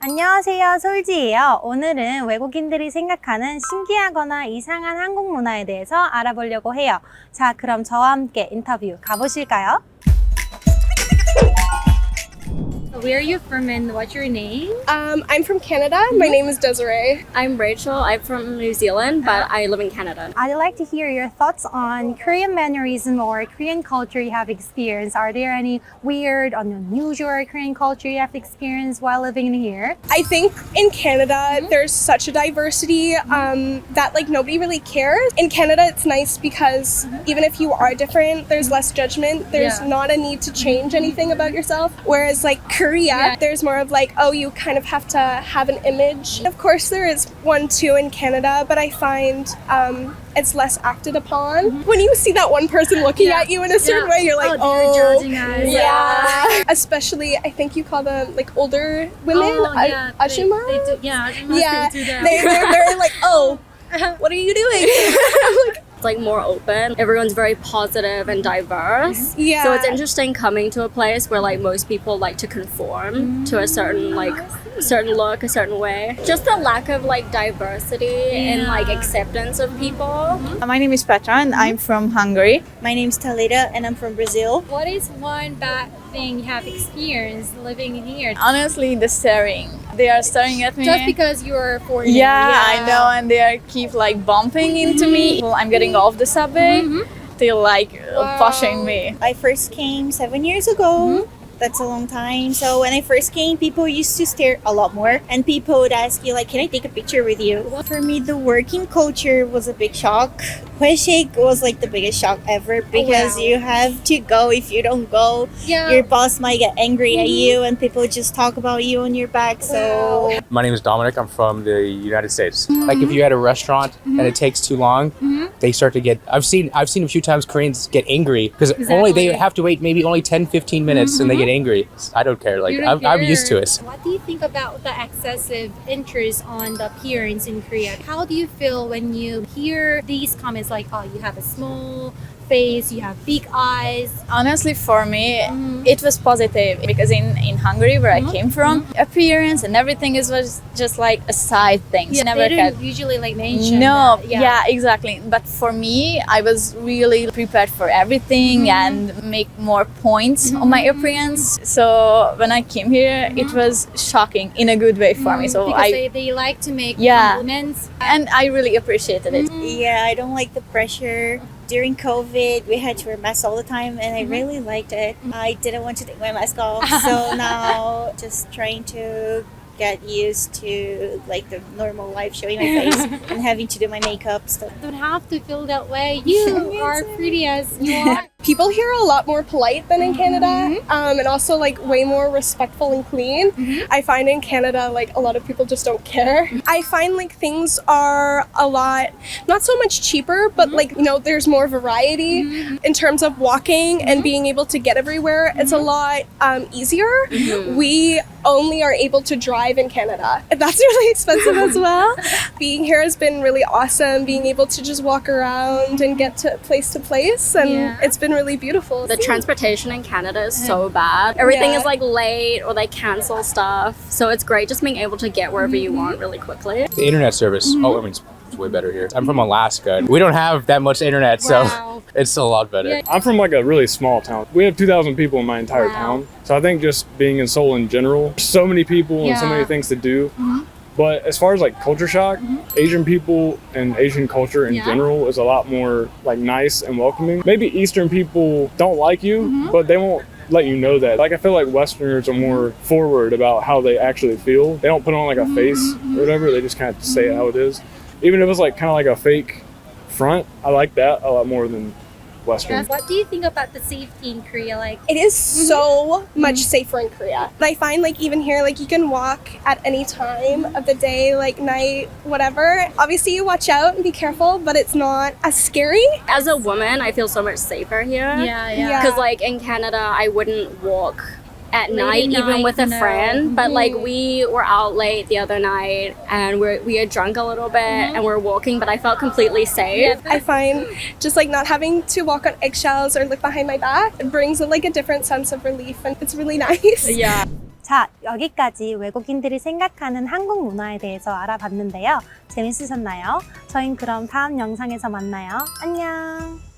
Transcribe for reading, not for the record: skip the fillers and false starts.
안녕하세요, 솔지예요. 오늘은 외국인들이 생각하는 신기하거나 이상한 한국 문화에 대해서 알아보려고 해요. 자, 그럼 저와 함께 인터뷰 가보실까요? Where are you from and what's your name? I'm from Canada. My name is Desiree. I'm Rachel. I'm from New Zealand, but I live in Canada. I'd like to hear your thoughts on Korean mannerism or Korean culture you have experienced. Are there any weird or unusual Korean culture you have experienced while living here? I think in Canada there's such a diversity that like nobody really cares. In Canada it's nice because even if you are different, there's less judgment. There's not a need to change anything about yourself. Whereas like Korea, there's more of like, oh, you kind of have to have an image. Of course there is one too in Canada, but I find it's less acted upon. When you see that one person looking at you in a certain way, you're like, they're judging us. Yeah. Especially, I think you call them like older women, ajumma. They do, ajumas, Yeah, they do that. they're very like, oh, what are you doing? I'm like, It's like more open. Everyone's very positive and diverse. Yeah. So it's interesting coming to a place where like most people like to conform to a certain certain look, a certain way. Just the lack of like diversity and like acceptance of people. My name is Petra and I'm from Hungary. My name is Talita and I'm from Brazil. What is one bad thing you have experienced living here? Honestly, the staring. They are staring at me. Just because you're foreigner. Yeah, I know, and they are keep like bumping into me. Well, I'm getting off the subway. They're like pushing me. I first came 7 years ago. That's a long time. So when I first came, people used to stare a lot more, and people would ask you like, can I take a picture with you? For me, the working culture was a big shock. Shake was like the biggest shock ever because you have to go. If you don't go, your boss might get angry at you and people just talk about you on your back. So my name is Dominic. I'm from the United States. Like if you're at a restaurant and it takes too long, they start to get, I've seen a few times Koreans get angry because only they have to wait maybe only 10-15 minutes and they get angry. I don't care. Like I'm used to it. What do you think about the excessive interest on the appearance in Korea? How do you feel when you hear these comments like, oh, you have a small face, you have big eyes? Honestly, for me, it was positive because in Hungary, where I came from, appearance and everything was just like a side thing. Yeah, Never they don't usually like mention No, that. yeah, exactly. But for me, I was really prepared for everything and make more points on my appearance. So when I came here, it was shocking in a good way for me. So because they like to make compliments. And I really appreciated it. yeah, I don't like the pressure. During COVID, we had to wear masks all the time, and I really liked it. I didn't want to take my mask off, so now just trying to get used to like the normal life, showing my face and having to do my makeup stuff. Don't have to feel that way. You are pretty as you are. people here are a lot more polite than in Canada, and also like way more respectful and clean. I find in Canada like a lot of people just don't care. I find like things are a lot, not so much cheaper, but like, you know, there's more variety in terms of walking and being able to get everywhere. It's a lot easier. We only are able to drive in Canada. That's really expensive as well. Being here has been really awesome, being able to just walk around and get to place, and it's been really beautiful. The transportation in Canada is so bad. Everything is like late or they cancel stuff. So it's great just being able to get wherever you want really quickly. The internet service, I mean, it's way better here. I'm from Alaska. We don't have that much internet, so it's a lot better. I'm from like a really small town. We have 2,000 people in my entire town. So I think just being in Seoul in general, so many people and so many things to do. But as far as like culture shock, Asian people and Asian culture in general is a lot more like nice and welcoming. Maybe Eastern people don't like you, but they won't let you know that. Like I feel like Westerners are more forward about how they actually feel. They don't put on like a face or whatever. They just kind of say it how it is. Even if it's like kind of like a fake front, I like that a lot more than Western. What do you think about the safety in Korea? Like, it is so much safer in Korea. I find like even here, like you can walk at any time of the day, like night, whatever. Obviously you watch out and be careful, but it's not as scary. As a woman, I feel so much safer here. Because like in Canada, I wouldn't walk at night, even with a friend. But like we were out late the other night and we had drunk a little bit and we're walking, but I felt completely safe. I find just like not having to walk on eggshells or look behind my back, it brings like a different sense of relief, and it's really nice. 자, 여기까지 외국인들이 생각하는 한국 문화에 대해서 알아봤는데요. 재밌으셨나요? 저희는 그럼 다음 영상에서 만나요. 안녕!